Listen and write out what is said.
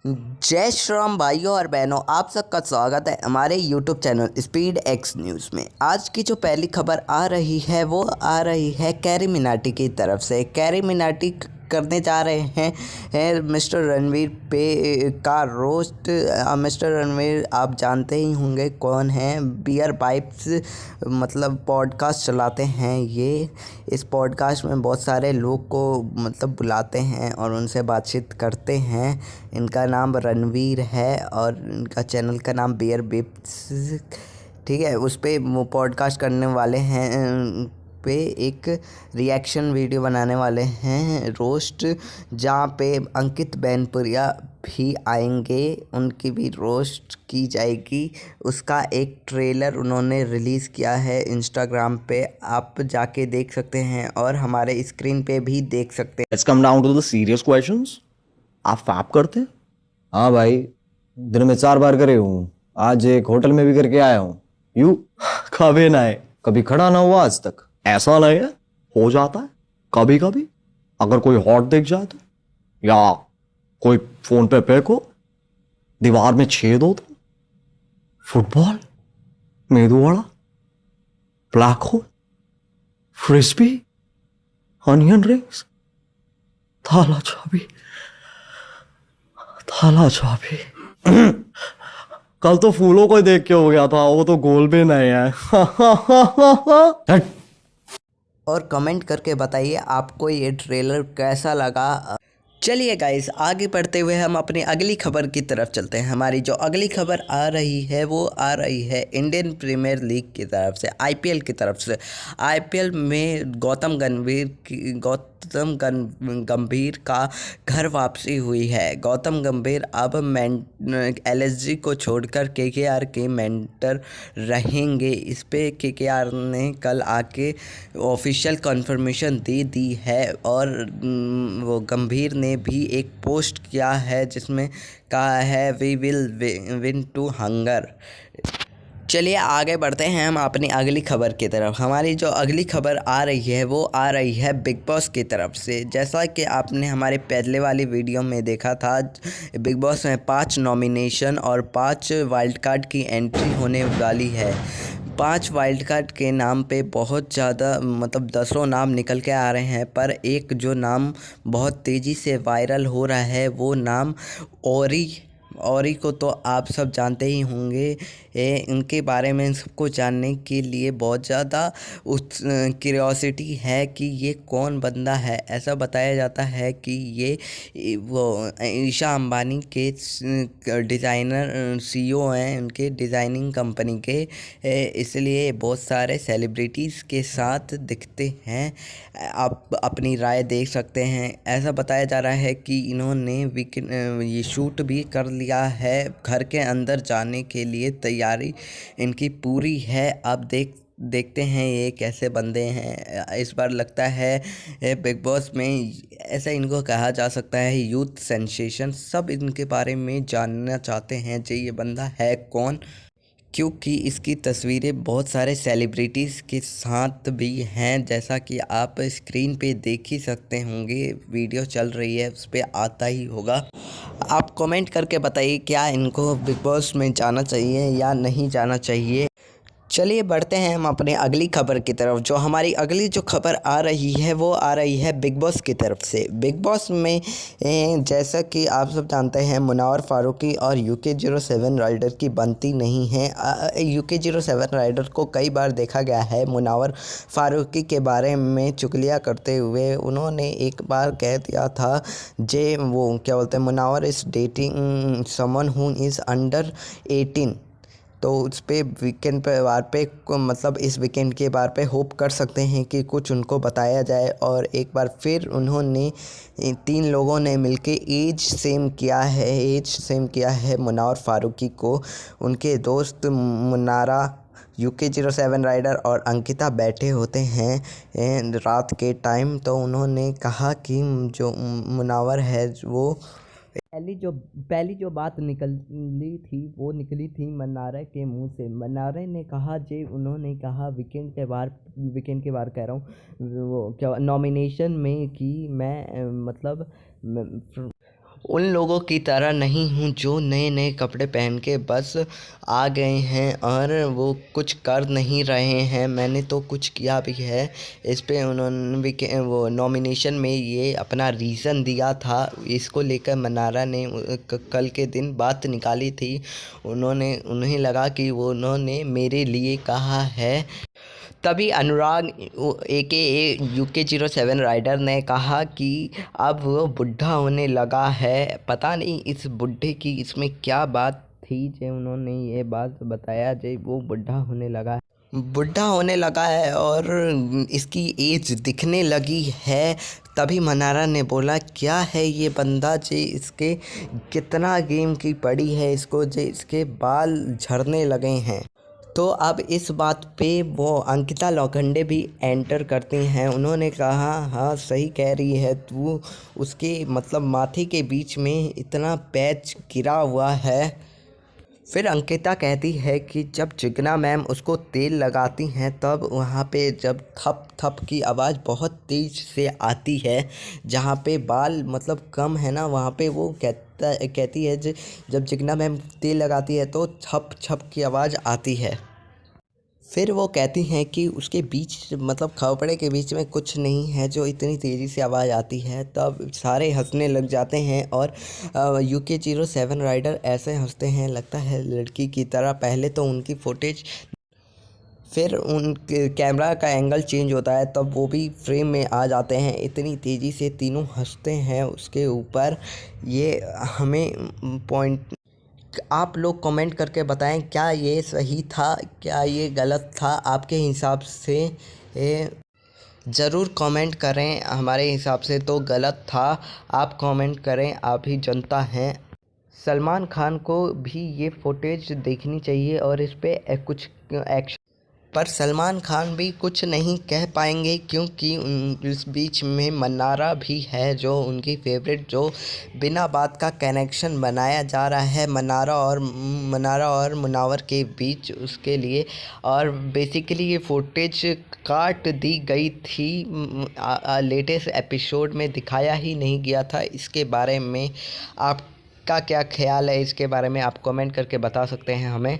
जय श्री राम भाइयों और बहनों, आप सबका स्वागत है हमारे YouTube channel speed x news में। आज की जो पहली खबर आ रही है वो आ रही है कैरी मिनाटी की तरफ से। कैरी मिनाटी करने जा रहे हैं मिस्टर रणवीर पे का रोस्ट। मिस्टर रणवीर आप जानते ही होंगे कौन हैं। बियर बाइट्स मतलब पॉडकास्ट चलाते हैं ये। इस पॉडकास्ट में बहुत सारे लोग को मतलब बुलाते हैं और उनसे बातचीत करते हैं। इनका नाम रणवीर है और इनका चैनल का नाम बियर बिप्स, ठीक है। उस पर वो पॉडकास्ट करने वाले हैं पे एक रिएक्शन वीडियो बनाने वाले हैं रोस्ट, जहाँ पे अंकित बैनपुरिया भी आएंगे, उनकी भी रोस्ट की जाएगी। उसका एक ट्रेलर उन्होंने रिलीज़ किया है इंस्टाग्राम पे, आप जाके देख सकते हैं और हमारे स्क्रीन पे भी देख सकते हैं। Let's come down to the serious questions. आप फैप करते हैं? हाँ भाई, दिन में 4 बार करे हूँ। आज एक होटल में भी करके आया हूँ। यू कभी ना है, कभी खड़ा ना हुआ आज तक। ऐसा नहीं है, हो जाता है कभी कभी। अगर कोई हॉट दिख जाए तो, या कोई फोन पे फेंको, दीवार में छेद हो तो, football, medu vada, black hole, frisbee, onion rings, थाला चाबी। कल तो फूलों को देख के हो गया था, वो तो गोल भी नहीं है। और कमेंट करके बताइए आपको ये ट्रेलर कैसा लगा। चलिए गाइस, आगे बढ़ते हुए हम अपनी अगली खबर की तरफ चलते हैं। हमारी जो अगली खबर आ रही है वो आ रही है इंडियन प्रीमियर लीग की तरफ से, आईपीएल की तरफ से। आईपीएल में गौतम गंभीर का घर वापसी हुई है। गौतम गंभीर अब एलएसजी को छोड़कर केकेआर के मेंटर रहेंगे। इस पे केकेआर ने कल आके ऑफिशियल कंफर्मेशन दे दी है और वो गंभीर ने भी एक पोस्ट किया है जिसमें कहा है we will win to hunger. चलिए आगे बढ़ते हैं हम अपनी अगली खबर की तरफ। हमारी जो अगली खबर आ रही है वो आ रही है बिग बॉस की तरफ से। जैसा कि आपने हमारे पहले वाली वीडियो में देखा था, बिग बॉस में 5 नॉमिनेशन और 5 वाइल्ड कार्ड की एंट्री होने वाली है। 5 वाइल्ड कार्ड के नाम पे बहुत ज़्यादा मतलब दसों नाम निकल के आ रहे हैं, पर एक जो नाम बहुत तेज़ी से वायरल हो रहा है वो नाम औरी को तो आप सब जानते ही होंगे। इनके बारे में सबको जानने के लिए बहुत ज़्यादा क्यूरियोसिटी है कि ये कौन बंदा है। ऐसा बताया जाता है कि ये वो ईशा अंबानी के डिज़ाइनर सीईओ हैं, उनके डिज़ाइनिंग कंपनी के। इसलिए बहुत सारे सेलिब्रिटीज़ के साथ दिखते हैं। आप अपनी राय देख सकते हैं। ऐसा बताया जा रहा है कि इन्होंने ये शूट भी कर लिया है, घर के अंदर जाने के लिए तैयारी इनकी पूरी है। अब देखते हैं ये कैसे बंदे हैं। इस बार लगता है बिग बॉस में ऐसा इनको कहा जा सकता है यूथ सेंसेशन। सब इनके बारे में जानना चाहते हैं जो ये बंदा है कौन, क्योंकि इसकी तस्वीरें बहुत सारे सेलिब्रिटीज़ के साथ भी हैं। जैसा कि आप स्क्रीन पे देख ही सकते होंगे, वीडियो चल रही है उस पर आता ही होगा। आप कमेंट करके बताइए क्या इनको बिग बॉस में जाना चाहिए या नहीं जाना चाहिए। चलिए बढ़ते हैं हम अपने अगली खबर की तरफ। जो हमारी अगली जो खबर आ रही है वो आ रही है बिग बॉस की तरफ से। बिग बॉस में जैसा कि आप सब जानते हैं मुनव्वर फारूकी और UK07 राइडर की बनती नहीं है। UK07 राइडर को कई बार देखा गया है मुनव्वर फारूकी के बारे में चुगलियाँ करते हुए। उन्होंने एक बार कह दिया था वो क्या बोलते हैं, Munawar is dating someone who is under 18। तो उस पे वीकेंड पे बार पे मतलब इस वीकेंड के बार पे होप कर सकते हैं कि कुछ उनको बताया जाए। और एक बार फिर उन्होंने 3 लोगों ने मिलके एज सेम किया है मुनव्वर फारूकी को। उनके दोस्त मुन्नारा, UK07 राइडर और अंकिता बैठे होते हैं रात के टाइम। तो उन्होंने कहा कि जो मुनव्वर है वो पहली जो बात निकली थी मन्नारे के मुंह से। मन्नारे ने कहा उन्होंने कहा वीकेंड के बार कह रहा हूँ वो क्या नॉमिनेशन में कि मैं मतलब उन लोगों की तरह नहीं हूँ जो नए नए कपड़े पहन के बस आ गए हैं और वो कुछ कर नहीं रहे हैं। मैंने तो कुछ किया भी है। इस पे उन्होंने भी वो नॉमिनेशन में ये अपना रीज़न दिया था। इसको लेकर मनारा ने कल के दिन बात निकाली थी। उन्हें लगा कि उन्होंने मेरे लिए कहा है। तभी अनुराग AKA UK07 राइडर ने कहा कि अब वो बुढ़ा होने लगा है। पता नहीं इस बुढ़े की इसमें क्या बात थी जो उन्होंने ये बात बताया जो वो बुढ़ा होने लगा है और इसकी एज दिखने लगी है। तभी मनारा ने बोला क्या है ये बंदा जे इसके कितना गेम की पड़ी है इसको जे इसके बाल झड़ने लगे हैं। तो अब इस बात पे वो अंकिता लोखंडे भी एंटर करती हैं। उन्होंने कहा हाँ सही कह रही है तू, उसके मतलब माथे के बीच में इतना पैच गिरा हुआ है। फिर अंकिता कहती है कि जब जिग्ना मैम उसको तेल लगाती हैं तब वहाँ पे जब थप थप की आवाज़ बहुत तेज़ से आती है। जहाँ पे बाल मतलब कम है ना वहाँ पे वो कहती है जब जिग्ना मैम तेल लगाती है तो छप छप की आवाज़ आती है। फिर वो कहती हैं कि उसके बीच मतलब खपड़े के बीच में कुछ नहीं है जो इतनी तेज़ी से आवाज़ आती है। तब सारे हंसने लग जाते हैं और UK07 राइडर ऐसे हंसते हैं लगता है लड़की की तरह। पहले तो उनकी फुटेज फिर उन कैमरा का एंगल चेंज होता है तब वो भी फ्रेम में आ जाते हैं। इतनी तेज़ी से तीनों हंसते हैं उसके ऊपर। ये हमें पॉइंट आप लोग कमेंट करके बताएं क्या ये सही था क्या ये गलत था आपके हिसाब से। ज़रूर कमेंट करें। हमारे हिसाब से तो गलत था। आप कमेंट करें, आप ही जनता हैं। सलमान खान को भी ये फुटेज देखनी चाहिए और इस पे कुछ एक्शन पर सलमान खान भी कुछ नहीं कह पाएंगे क्योंकि इस बीच में मनारा भी है जो उनकी फेवरेट, जो बिना बात का कनेक्शन बनाया जा रहा है मनारा और मुनावर के बीच उसके लिए। और बेसिकली ये फुटेज काट दी गई थी, लेटेस्ट एपिसोड में दिखाया ही नहीं गया था। इसके बारे में आपका क्या ख्याल है? इसके बारे में आप कमेंट करके बता सकते हैं हमें।